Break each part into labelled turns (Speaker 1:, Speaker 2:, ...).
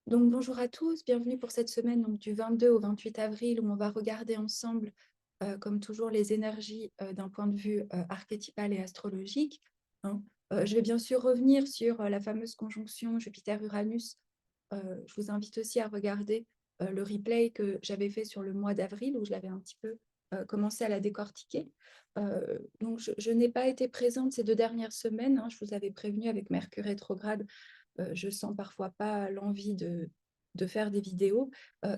Speaker 1: Donc bonjour à tous, bienvenue pour cette semaine donc, du 22 au 28 avril où on va regarder ensemble, comme toujours, les énergies d'un point de vue archétypal et astrologique. Hein. Je vais bien sûr revenir sur la fameuse conjonction Jupiter-Uranus. Je vous invite aussi à regarder le replay que j'avais fait sur le mois d'avril où je l'avais un petit peu commencé à la décortiquer. Donc je n'ai pas été présente ces 2 dernières semaines, hein. Je vous avais prévenu avec Mercure rétrograde, je sens parfois pas l'envie de faire des vidéos.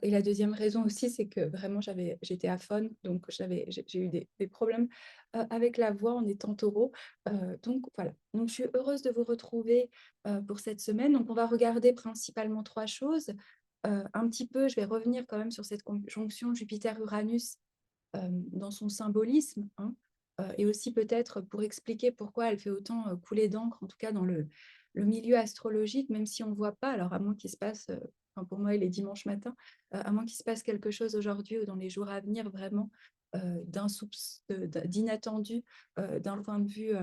Speaker 1: Et la deuxième raison aussi, c'est que vraiment j'étais à fond, donc j'ai eu des problèmes avec la voix en étant taureau. Donc voilà, donc je suis heureuse de vous retrouver pour cette semaine. Donc on va regarder principalement trois choses. Un petit peu, je vais revenir quand même sur cette conjonction Jupiter-Uranus dans son symbolisme, hein, et aussi peut-être pour expliquer pourquoi elle fait autant couler d'encre, en tout cas dans le milieu astrologique, même si on ne voit pas, alors à moins qu'il se passe, enfin pour moi il est dimanche matin, à moins qu'il se passe quelque chose aujourd'hui ou dans les jours à venir vraiment d'inattendu d'un point de vue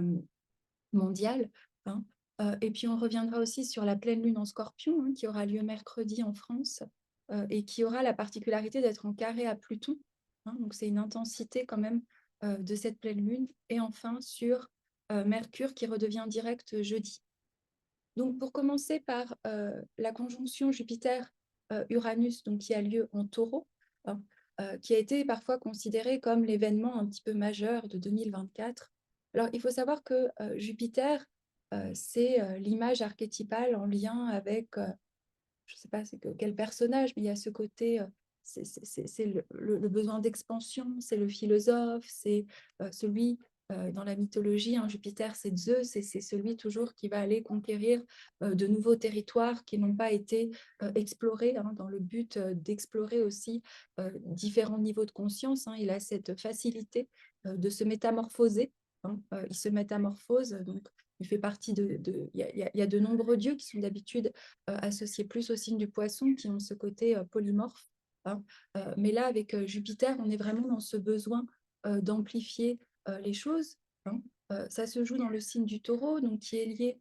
Speaker 1: mondial. Hein. Et puis on reviendra aussi sur la pleine lune en Scorpion, hein, qui aura lieu mercredi en France, et qui aura la particularité d'être en carré à Pluton. Hein, donc c'est une intensité quand même de cette pleine lune. Et enfin sur Mercure qui redevient direct jeudi. Donc pour commencer par la conjonction Jupiter-Uranus donc qui a lieu en Taureau, hein, qui a été parfois considéré comme l'événement un petit peu majeur de 2024. Alors il faut savoir que Jupiter, c'est l'image archétypale en lien avec, je ne sais pas c'est quel personnage, mais il y a ce côté, c'est le besoin d'expansion, c'est le philosophe, c'est celui dans la mythologie, hein, Jupiter, c'est Zeus, et c'est celui toujours qui va aller conquérir de nouveaux territoires qui n'ont pas été explorés, hein, dans le but d'explorer aussi différents niveaux de conscience. Hein. Il a cette facilité de se métamorphoser. Hein. Il se métamorphose, donc il fait partie il y a de nombreux dieux qui sont d'habitude associés plus au signe du poisson, qui ont ce côté polymorphe. Hein. Mais là, avec Jupiter, on est vraiment dans ce besoin d'amplifier les choses. Hein. Ça se joue dans le signe du taureau, donc qui est lié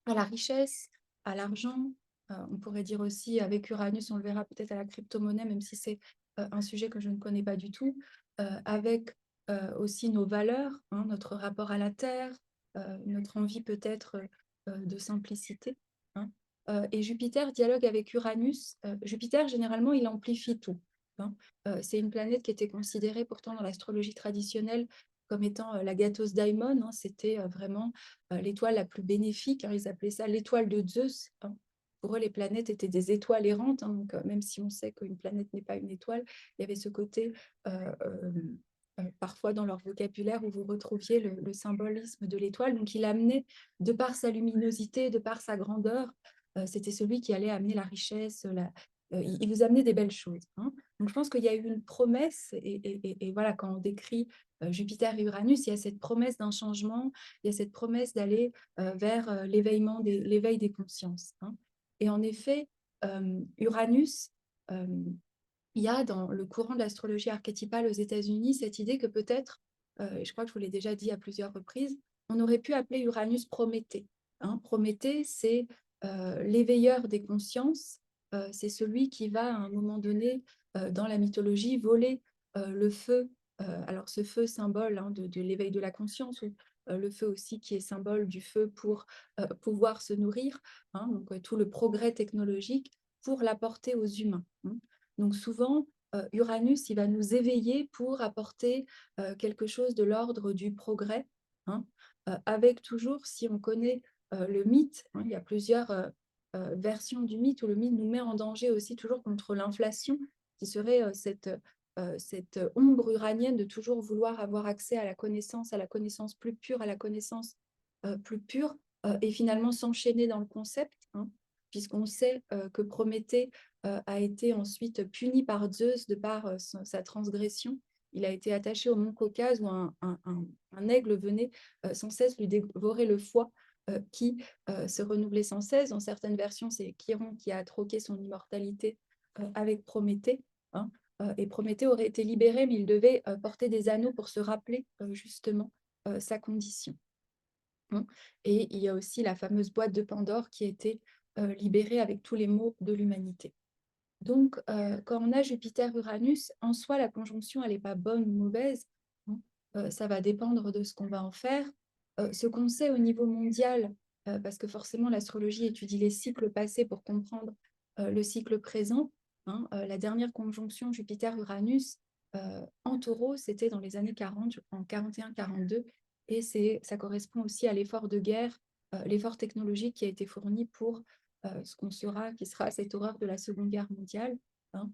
Speaker 1: à la richesse, à l'argent. On pourrait dire aussi avec Uranus, on le verra peut-être à la crypto-monnaie, même si c'est un sujet que je ne connais pas du tout, avec aussi nos valeurs, hein, notre rapport à la terre, notre envie peut-être de simplicité. Hein. Et Jupiter dialogue avec Uranus. Jupiter, généralement, il amplifie tout. Hein. C'est une planète qui était considérée pourtant dans l'astrologie traditionnelle comme étant la gâteuse daimon. Hein. C'était vraiment l'étoile la plus bénéfique. Hein, ils appelaient ça l'étoile de Zeus. Hein. Pour eux, les planètes étaient des étoiles errantes. Hein, donc, même si on sait qu'une planète n'est pas une étoile, il y avait ce côté, parfois dans leur vocabulaire, où vous retrouviez le symbolisme de l'étoile. Donc, il amenait, de par sa luminosité, de par sa grandeur, c'était celui qui allait amener la richesse, il vous amenait des belles choses. Hein. Donc, je pense qu'il y a eu une promesse, et voilà, quand on décrit Jupiter et Uranus, il y a cette promesse d'un changement, il y a cette promesse d'aller vers l'éveil des consciences. Hein. Et en effet, Uranus, euh, il y a dans le courant de l'astrologie archétypale aux États-Unis cette idée que peut-être, et je crois que je vous l'ai déjà dit à plusieurs reprises, on aurait pu appeler Uranus Prométhée. Hein. Prométhée, c'est l'éveilleur des consciences, c'est celui qui va à un moment donné, dans la mythologie, voler le feu. Alors ce feu symbole, hein, de l'éveil de la conscience, ou le feu aussi qui est symbole du feu pour pouvoir se nourrir, hein, donc tout le progrès technologique pour l'apporter aux humains. Hein. Donc souvent, Uranus, il va nous éveiller pour apporter quelque chose de l'ordre du progrès, hein, avec toujours, si on connaît le mythe, hein, il y a plusieurs versions du mythe où le mythe nous met en danger aussi toujours contre l'inflation, qui serait cette ombre uranienne de toujours vouloir avoir accès à la connaissance plus pure, à la connaissance plus pure, et finalement s'enchaîner dans le concept, hein, puisqu'on sait que Prométhée a été ensuite puni par Zeus de par sa transgression. Il a été attaché au mont Caucase où un aigle venait sans cesse lui dévorer le foie qui se renouvelait sans cesse. Dans certaines versions, c'est Chiron qui a troqué son immortalité avec Prométhée. Hein. Et Prométhée aurait été libéré, mais il devait porter des anneaux pour se rappeler justement sa condition. Hein. Et il y a aussi la fameuse boîte de Pandore qui a été libérée avec tous les maux de l'humanité. Donc, quand on a Jupiter-Uranus, en soi, la conjonction, elle n'est pas bonne ou mauvaise, hein. Ça va dépendre de ce qu'on va en faire. Ce qu'on sait au niveau mondial, parce que forcément, l'astrologie étudie les cycles passés pour comprendre le cycle présent, hein. La dernière conjonction Jupiter-Uranus en taureau, c'était dans les années 40, je crois, en 41-42, et ça correspond aussi à l'effort de guerre, l'effort technologique qui a été fourni pour qui sera cette horreur de la Seconde Guerre mondiale, hein.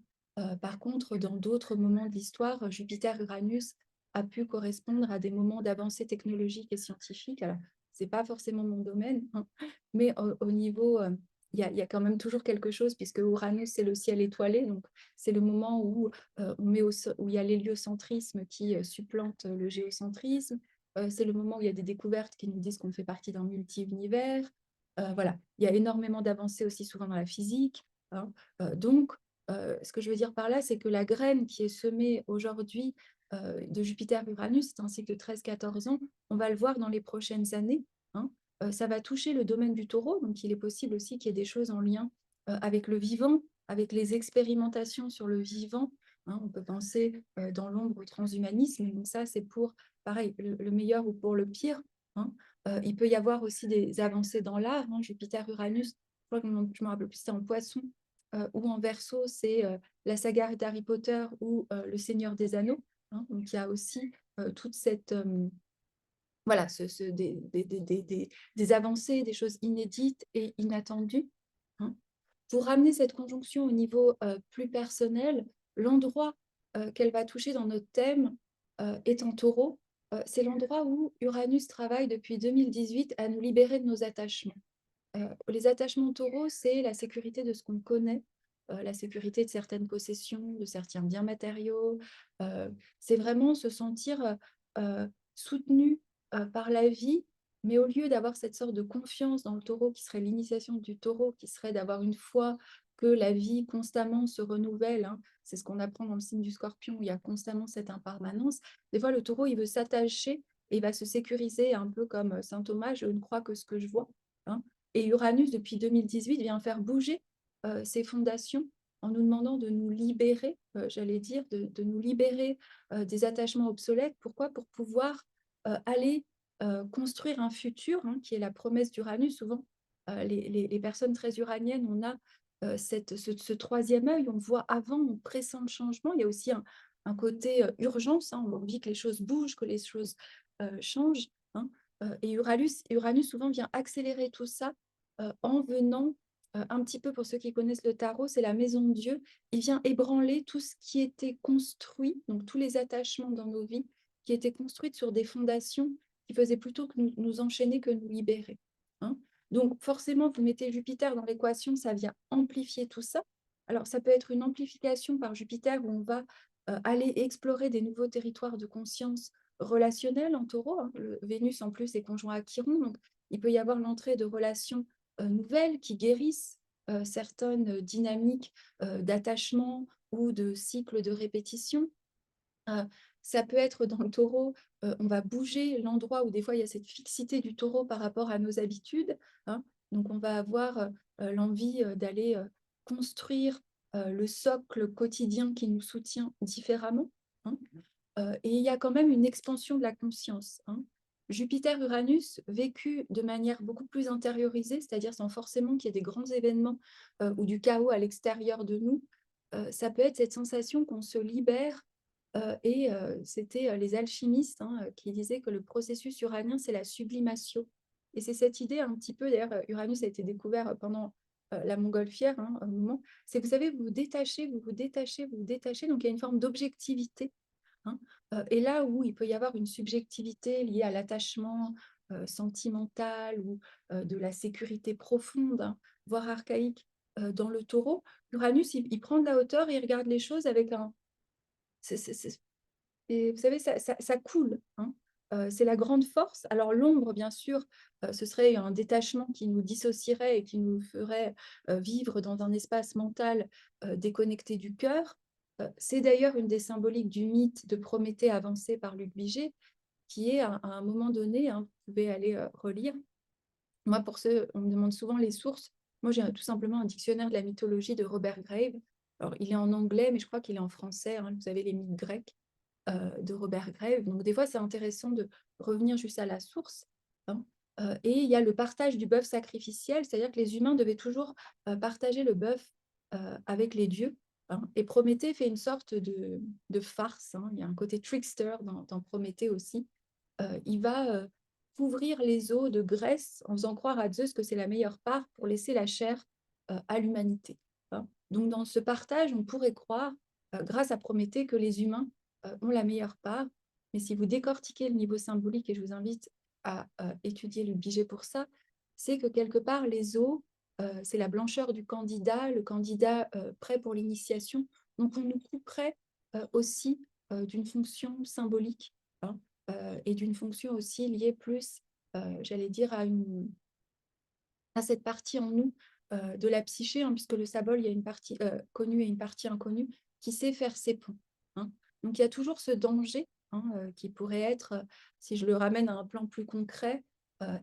Speaker 1: Par contre, dans d'autres moments de l'histoire, Jupiter-Uranus a pu correspondre à des moments d'avancée technologique et scientifique. Alors, ce n'est pas forcément mon domaine, hein, mais au niveau, il y a quand même toujours quelque chose, puisque Uranus, c'est le ciel étoilé, donc c'est le moment où, où il y a l'héliocentrisme qui supplante le géocentrisme. C'est le moment où il y a des découvertes qui nous disent qu'on fait partie d'un multi-univers. Voilà, il y a énormément d'avancées aussi souvent dans la physique, hein. Donc, ce que je veux dire par là, c'est que la graine qui est semée aujourd'hui de Jupiter-Uranus, c'est un cycle de 13-14 ans, on va le voir dans les prochaines années, hein. Ça va toucher le domaine du taureau, donc il est possible aussi qu'il y ait des choses en lien avec le vivant, avec les expérimentations sur le vivant, hein. On peut penser dans l'ombre au transhumanisme, donc ça c'est pour, pareil, le meilleur ou pour le pire, hein. Il peut y avoir aussi des avancées dans l'art, hein. Jupiter-Uranus, je crois que je me rappelle plus, c'est en Poisson ou en Verseau, c'est la saga d'Harry Potter ou le Seigneur des Anneaux, hein. Donc il y a aussi toute cette voilà, des avancées, des choses inédites et inattendues, hein. Pour ramener cette conjonction au niveau plus personnel, l'endroit qu'elle va toucher dans notre thème est en taureau. C'est l'endroit où Uranus travaille depuis 2018 à nous libérer de nos attachements. Les attachements taureaux, c'est la sécurité de ce qu'on connaît, la sécurité de certaines possessions, de certains biens matériaux. Euh, c'est vraiment se sentir soutenu par la vie, mais au lieu d'avoir cette sorte de confiance dans le taureau, qui serait l'initiation du taureau, qui serait d'avoir une foi que la vie constamment se renouvelle, hein. C'est ce qu'on apprend dans le signe du scorpion, où il y a constamment cette impermanence. Des fois, le taureau, il veut s'attacher et il va se sécuriser un peu comme saint Thomas, je ne crois que ce que je vois, hein. Et Uranus, depuis 2018, vient faire bouger ces fondations en nous demandant de nous libérer, j'allais dire, de nous libérer des attachements obsolètes. Pourquoi? Pour pouvoir aller construire un futur, hein, qui est la promesse d'Uranus. Souvent, les personnes très uraniennes, on a ce troisième œil, on voit avant, on pressent le changement. Il y a aussi un côté urgence, hein, on a envie que les choses bougent, que les choses changent, hein. Et Uranus souvent vient accélérer tout ça en venant, un petit peu pour ceux qui connaissent le tarot, c'est la maison de Dieu. Il vient ébranler tout ce qui était construit, donc tous les attachements dans nos vies qui étaient construits sur des fondations qui faisaient plutôt que nous enchaîner que nous libérer, hein. Donc forcément, vous mettez Jupiter dans l'équation, ça vient amplifier tout ça. Alors ça peut être une amplification par Jupiter où on va aller explorer des nouveaux territoires de conscience relationnelle en taureau, hein. Vénus en plus est conjoint à Chiron, donc il peut y avoir l'entrée de relations nouvelles qui guérissent certaines dynamiques d'attachement ou de cycles de répétition. Euh, Ça peut être dans le taureau, on va bouger l'endroit où des fois il y a cette fixité du taureau par rapport à nos habitudes, hein. Donc on va avoir l'envie d'aller construire le socle quotidien qui nous soutient différemment, hein. Et il y a quand même une expansion de la conscience, hein. Jupiter-Uranus, vécu de manière beaucoup plus intériorisée, c'est-à-dire sans forcément qu'il y ait des grands événements ou du chaos à l'extérieur de nous, ça peut être cette sensation qu'on se libère. C'était les alchimistes, hein, qui disaient que le processus uranien, c'est la sublimation. Et c'est cette idée un petit peu, d'ailleurs, Uranus a été découvert pendant la montgolfière, hein, un moment, c'est, vous savez, vous vous détachez, vous vous détachez, vous vous détachez, donc il y a une forme d'objectivité, hein. Et là où il peut y avoir une subjectivité liée à l'attachement sentimental ou de la sécurité profonde, hein, voire archaïque, dans le taureau, Uranus, il prend de la hauteur et il regarde les choses avec un... Et vous savez, ça coule, hein. C'est la grande force. Alors l'ombre, bien sûr, ce serait un détachement qui nous dissocierait et qui nous ferait vivre dans un espace mental déconnecté du cœur. C'est d'ailleurs une des symboliques du mythe de Prométhée avancé par Luc Viger, qui est à un moment donné, hein, vous pouvez aller relire. Moi, pour ceux, on me demande souvent les sources. Moi, j'ai tout simplement un dictionnaire de la mythologie de Robert Graves. Alors, il est en anglais, mais je crois qu'il est en français, hein. Vous avez les mythes grecs de Robert Graves. Donc, des fois, c'est intéressant de revenir juste à la source, hein. Et il y a le partage du bœuf sacrificiel, c'est-à-dire que les humains devaient toujours partager le bœuf avec les dieux, hein. Et Prométhée fait une sorte de farce, hein. Il y a un côté trickster dans Prométhée aussi. Il va couvrir les eaux de Grèce en faisant croire à Zeus que c'est la meilleure part pour laisser la chair à l'humanité, hein. Donc, dans ce partage, on pourrait croire, grâce à Prométhée, que les humains ont la meilleure part. Mais si vous décortiquez le niveau symbolique, et je vous invite à étudier le Bigé pour ça, c'est que quelque part, les eaux, c'est la blancheur du candidat, le candidat prêt pour l'initiation. Donc, on nous couperait aussi d'une fonction symbolique, hein, et d'une fonction aussi liée plus, j'allais dire, à cette partie en nous de la psyché, hein, puisque le symbole, il y a une partie connue et une partie inconnue qui sait faire ses ponts, hein. Donc, il y a toujours ce danger, hein, qui pourrait être, si je le ramène à un plan plus concret,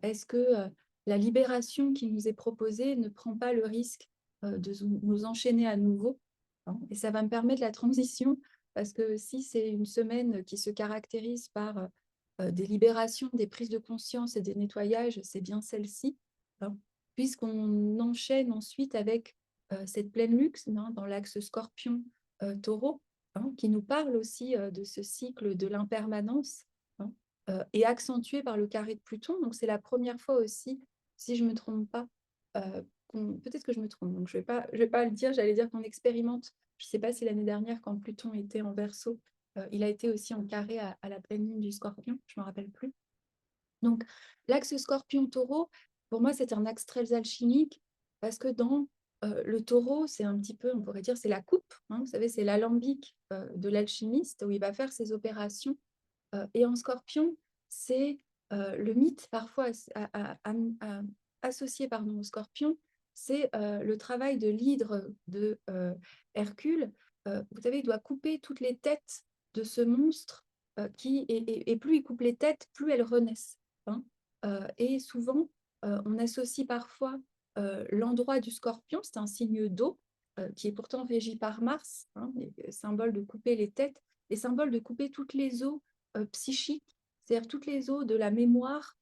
Speaker 1: est-ce que la libération qui nous est proposée ne prend pas le risque de nous enchaîner à nouveau, hein. Et ça va me permettre la transition, parce que si c'est une semaine qui se caractérise par des libérations, des prises de conscience et des nettoyages, c'est bien celle-ci, hein, puisqu'on enchaîne ensuite avec cette pleine luxe, hein, dans l'axe Scorpion-Taureau, hein, qui nous parle aussi de ce cycle de l'impermanence, hein, et accentué par le carré de Pluton. Donc, c'est la première fois aussi, si je ne me trompe pas, peut-être que je me trompe, donc je vais pas le dire, j'allais dire qu'on expérimente. Je ne sais pas si l'année dernière, quand Pluton était en Verseau, il a été aussi en carré à la pleine lune du Scorpion, je ne me rappelle plus. Donc, l'axe Scorpion-Taureau, pour moi, c'est un axe très alchimique parce que dans le taureau, c'est un petit peu, on pourrait dire, c'est la coupe, hein, vous savez, c'est l'alambic de l'alchimiste où il va faire ses opérations. Et en Scorpion, c'est le mythe parfois associé au Scorpion, c'est le travail de l'hydre de Hercule. Vous savez, il doit couper toutes les têtes de ce monstre et plus il coupe les têtes, plus elles renaissent, hein. Et souvent, on associe parfois l'endroit du Scorpion, c'est un signe d'eau qui est pourtant régi par Mars, hein, symbole de couper les têtes, et symbole de couper toutes les eaux psychiques, c'est-à-dire toutes les eaux de la mémoire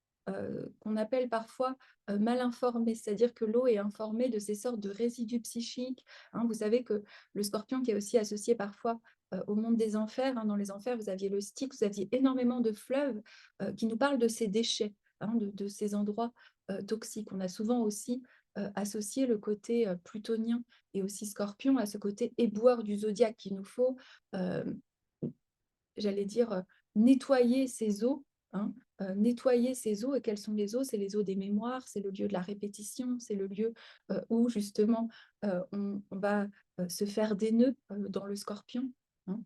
Speaker 1: qu'on appelle parfois mal informées, c'est-à-dire que l'eau est informée de ces sortes de résidus psychiques, hein. Vous savez que le Scorpion qui est aussi associé parfois au monde des enfers, hein, dans les enfers, vous aviez le Styx, vous aviez énormément de fleuves qui nous parlent de ces déchets, hein, de ces endroits toxiques. On a souvent aussi associé le côté plutonien et aussi Scorpion à ce côté éboueur du zodiaque qu'il nous faut, euh, j'allais dire, nettoyer ces eaux, hein, nettoyer ces eaux. Et quelles sont les eaux? C'est les eaux des mémoires, c'est le lieu de la répétition, c'est le lieu où justement on va se faire des nœuds dans le Scorpion, hein.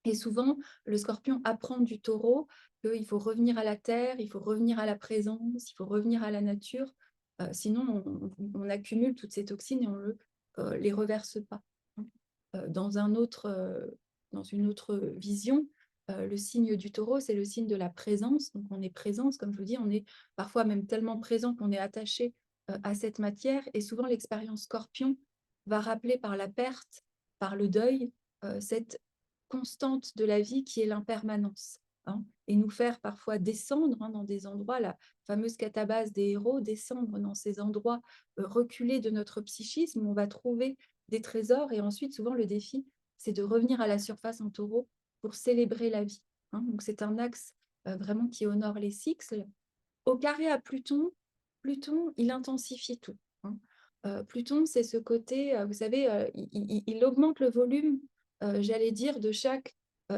Speaker 1: Et souvent, le Scorpion apprend du Taureau qu'il faut revenir à la terre, il faut revenir à la présence, il faut revenir à la nature. Sinon, on accumule toutes ces toxines et on ne les reverse pas, hein. Dans dans une autre vision, le signe du Taureau, c'est le signe de la présence. Donc, on est présence, comme je vous dis, on est parfois même tellement présent qu'on est attaché à cette matière. Et souvent, l'expérience Scorpion va rappeler par la perte, par le deuil, cette constante de la vie qui est l'impermanence, hein, et nous faire parfois descendre, hein, dans des endroits, la fameuse catabase des héros, descendre dans ces endroits reculés de notre psychisme où on va trouver des trésors. Et ensuite, souvent, le défi, c'est de revenir à la surface en taureau pour célébrer la vie, hein. Donc, c'est un axe vraiment qui honore les cycles. Au carré à Pluton, Pluton, il intensifie tout, hein. Pluton, c'est ce côté, vous savez, il augmente le volume, j'allais dire, de chaque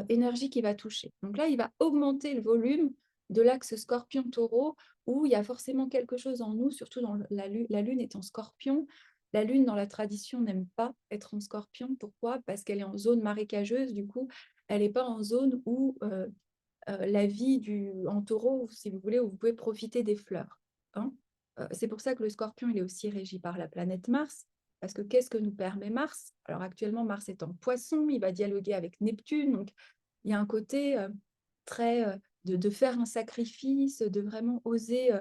Speaker 1: énergie qu'il va toucher. Donc là, il va augmenter le volume de l'axe Scorpion-Taureau, où il y a forcément quelque chose en nous, surtout dans la Lune est en Scorpion. La Lune, dans la tradition, n'aime pas être en Scorpion. Pourquoi? Parce qu'elle est en zone marécageuse, du coup, elle n'est pas en zone où la vie en taureau, si vous voulez, où vous pouvez profiter des fleurs, hein. C'est pour ça que le Scorpion, il est aussi régi par la planète Mars, parce que qu'est-ce que nous permet Mars? Alors actuellement, Mars est en Poisson, il va dialoguer avec Neptune, donc il y a un côté très de faire un sacrifice, de vraiment oser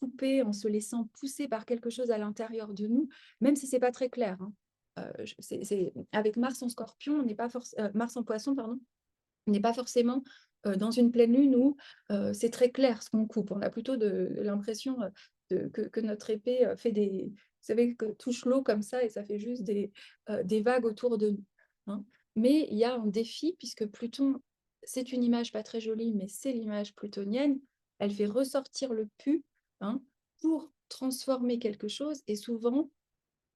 Speaker 1: couper, en se laissant pousser par quelque chose à l'intérieur de nous, même si c'est pas très clair, hein. Avec Mars en Scorpion, on n'est pas Mars en Poisson, pardon, on n'est pas forcément dans une pleine lune où c'est très clair ce qu'on coupe. On a plutôt l'impression que notre épée fait des... Vous savez, que touche l'eau comme ça et ça fait juste des vagues autour de nous, hein. Mais il y a un défi puisque Pluton, c'est une image pas très jolie, mais c'est l'image plutonienne. Elle fait ressortir le pu, hein, pour transformer quelque chose. Et souvent,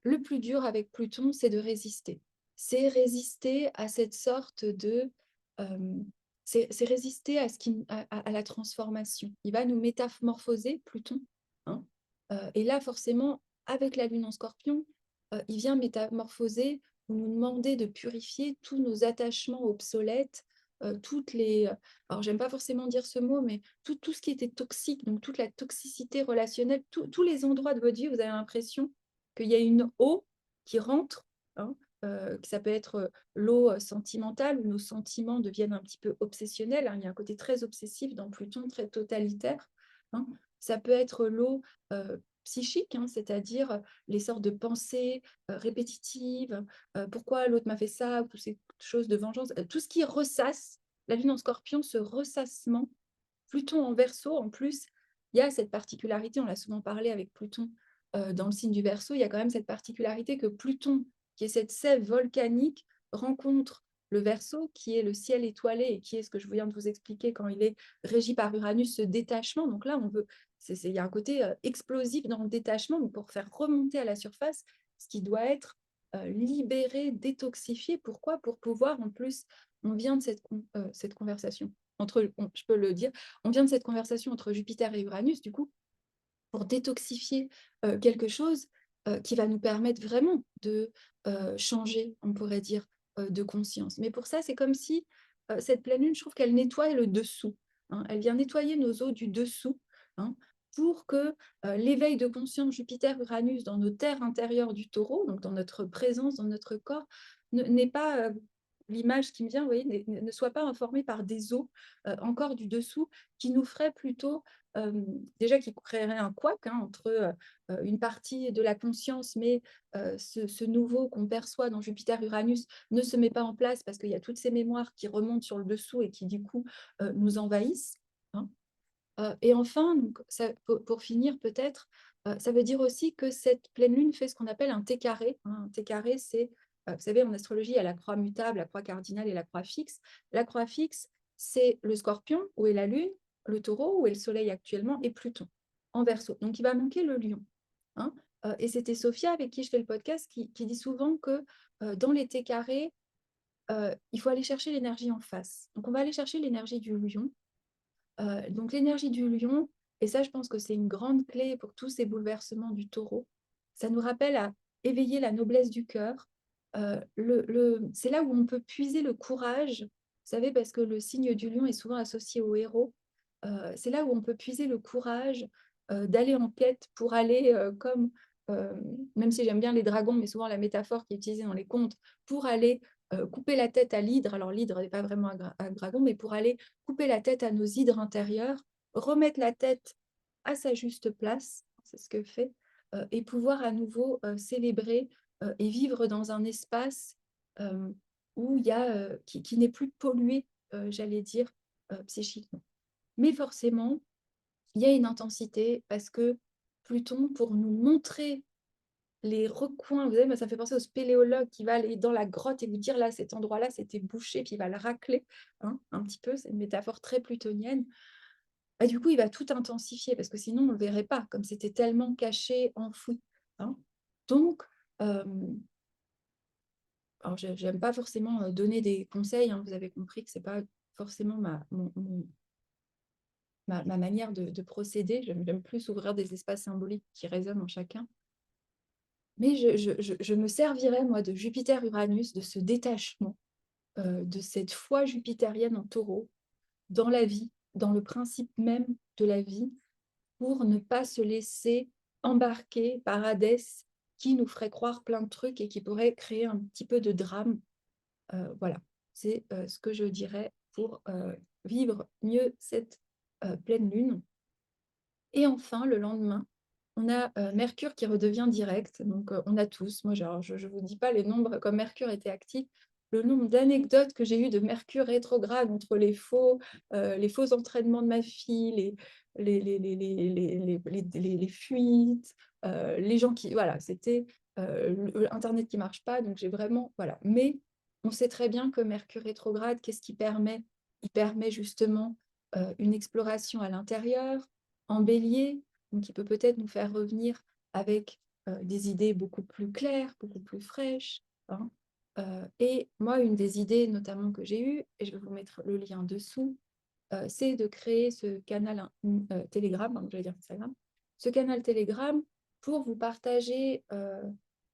Speaker 1: le plus dur avec Pluton, c'est de résister. C'est résister à cette sorte de... euh, c'est résister à la transformation. Il va nous métamorphoser, Pluton, hein. Et là, forcément, avec la Lune en Scorpion, il vient métamorphoser ou nous demander de purifier tous nos attachements obsolètes, toutes les... alors, j'aime pas forcément dire ce mot, mais tout ce qui était toxique, donc toute la toxicité relationnelle, tous les endroits de votre vie, vous avez l'impression qu'il y a une eau qui rentre, hein, que ça peut être l'eau sentimentale, où nos sentiments deviennent un petit peu obsessionnels, hein. Il y a un côté très obsessif dans Pluton, très totalitaire, hein. Ça peut être l'eau psychique, hein, c'est-à-dire les sortes de pensées répétitives, pourquoi l'autre m'a fait ça, ou toutes ces choses de vengeance, tout ce qui ressasse. La Lune en Scorpion, ce ressassement. Pluton en Verseau, en plus, il y a cette particularité, on l'a souvent parlé avec Pluton dans le signe du Verseau, il y a quand même cette particularité que Pluton, qui est cette sève volcanique, rencontre le Verseau, qui est le ciel étoilé et qui est ce que je viens de vous expliquer quand il est régi par Uranus, ce détachement. Donc là, il y a un côté explosif dans le détachement, mais pour faire remonter à la surface ce qui doit être libéré, détoxifié. Pourquoi? Pour pouvoir, en plus, on vient de cette conversation je peux le dire, on vient de cette conversation entre Jupiter et Uranus, du coup, pour détoxifier quelque chose qui va nous permettre vraiment de changer, on pourrait dire, de conscience. Mais pour ça, c'est comme si cette pleine lune, je trouve qu'elle nettoie le dessous, hein. Elle vient nettoyer nos eaux du dessous, hein, pour que l'éveil de conscience Jupiter-Uranus dans nos terres intérieures du taureau, donc dans notre présence, dans notre corps, n'ait pas... l'image qui me vient, vous voyez, ne soit pas informée par des eaux encore du dessous qui nous ferait plutôt déjà qui créerait un couac, hein, entre une partie de la conscience, mais ce nouveau qu'on perçoit dans Jupiter-Uranus ne se met pas en place parce qu'il y a toutes ces mémoires qui remontent sur le dessous et qui, du coup, nous envahissent, hein. Et enfin, donc, ça, pour finir peut-être, ça veut dire aussi que cette pleine lune fait ce qu'on appelle un T carré, hein. Un T carré, c'est, vous savez, en astrologie, il y a la croix mutable, la croix cardinale et la croix fixe. La croix fixe, c'est le Scorpion, où est la lune, le Taureau, où est le Soleil actuellement, et Pluton, en Verseau. Donc, il va manquer le Lion, hein. Et c'était Sophia, avec qui je fais le podcast, qui dit souvent que dans les T carrés, il faut aller chercher l'énergie en face. Donc, on va aller chercher l'énergie du Lion. Donc l'énergie du lion, et ça je pense que c'est une grande clé pour tous ces bouleversements du taureau, ça nous rappelle à éveiller la noblesse du cœur. C'est là où on peut puiser le courage, vous savez, parce que le signe du lion est souvent associé au héros. C'est là où on peut puiser le courage d'aller en quête pour aller euh, même si j'aime bien les dragons, mais souvent la métaphore qui est utilisée dans les contes, pour aller couper la tête à l'hydre. Alors l'hydre n'est pas vraiment un dragon, mais pour aller couper la tête à nos hydres intérieurs, remettre la tête à sa juste place, c'est ce que fait, et pouvoir à nouveau célébrer et vivre dans un espace euh, où il y a, qui n'est plus pollué, j'allais dire, psychiquement. Mais forcément, il y a une intensité parce que Pluton, pour nous montrer les recoins, vous savez, moi, ça me fait penser au spéléologue qui va aller dans la grotte et vous dire là, cet endroit-là, c'était bouché, puis il va le racler, hein, un petit peu, c'est une métaphore très plutonienne. Et du coup, il va tout intensifier parce que sinon, on ne le verrait pas, comme c'était tellement caché, enfoui, hein. Donc, euh, alors j'aime pas forcément donner des conseils, hein, vous avez compris que c'est pas forcément ma manière de procéder. J'aime plus ouvrir des espaces symboliques qui résonnent en chacun. Mais je me servirais, moi, de Jupiter-Uranus, de ce détachement, de cette foi jupitérienne en taureau, dans la vie, dans le principe même de la vie, pour ne pas se laisser embarquer par Hadès qui nous ferait croire plein de trucs et qui pourrait créer un petit peu de drame. Voilà, c'est ce que je dirais pour vivre mieux cette pleine lune. Et enfin, le lendemain, on a Mercure qui redevient direct. Donc, on a tous, moi, genre, je ne vous dis pas les nombres, comme Mercure était actif, le nombre d'anecdotes que j'ai eues de Mercure rétrograde entre les faux entraînements de ma fille, les fuites, les gens qui... Voilà, c'était Internet qui ne marche pas. Donc, j'ai vraiment... Voilà. Mais on sait très bien que Mercure rétrograde, qu'est-ce qu'il permet? Il permet justement une exploration à l'intérieur, en bélier, donc il peut peut-être nous faire revenir avec des idées beaucoup plus claires, beaucoup plus fraîches, hein. Et moi, une des idées notamment que j'ai eues, et je vais vous mettre le lien dessous, c'est de créer ce canal Telegram, hein, j'allais dire Instagram, ce canal Telegram pour vous partager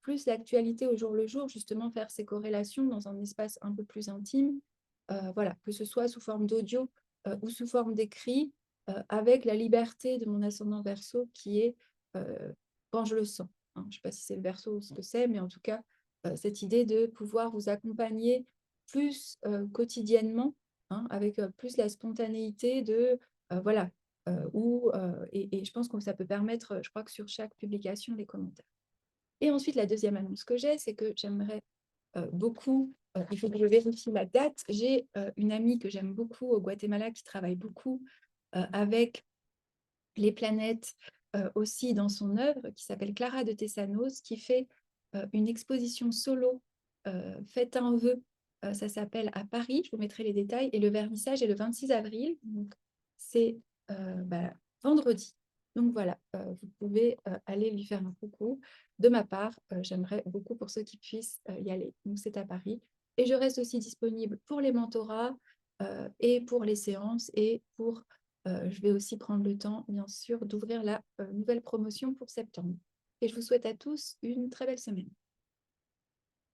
Speaker 1: plus l'actualité au jour le jour, justement faire ces corrélations dans un espace un peu plus intime, voilà, que ce soit sous forme d'audio ou sous forme d'écrit, avec la liberté de mon ascendant Verseau qui est quand je le sens, hein. Je ne sais pas si c'est le Verseau ou ce que c'est, mais en tout cas, cette idée de pouvoir vous accompagner plus quotidiennement, hein, avec plus la spontanéité de, voilà, et je pense que ça peut permettre, je crois que sur chaque publication, les commentaires. Et ensuite, la deuxième annonce que j'ai, c'est que j'aimerais beaucoup, il faut que je vérifie la date, j'ai une amie que j'aime beaucoup au Guatemala qui travaille beaucoup avec les planètes aussi dans son œuvre, qui s'appelle Clara de Tessanos, qui fait une exposition solo, Faites un vœu, ça s'appelle à Paris, je vous mettrai les détails, et le vernissage est le 26 avril, donc c'est vendredi. Donc voilà, vous pouvez aller lui faire un coucou. De ma part, j'aimerais beaucoup pour ceux qui puissent y aller. Donc c'est à Paris. Et je reste aussi disponible pour les mentorats et pour les séances et pour je vais aussi prendre le temps, bien sûr, d'ouvrir la nouvelle promotion pour septembre. Et je vous souhaite à tous une très belle semaine.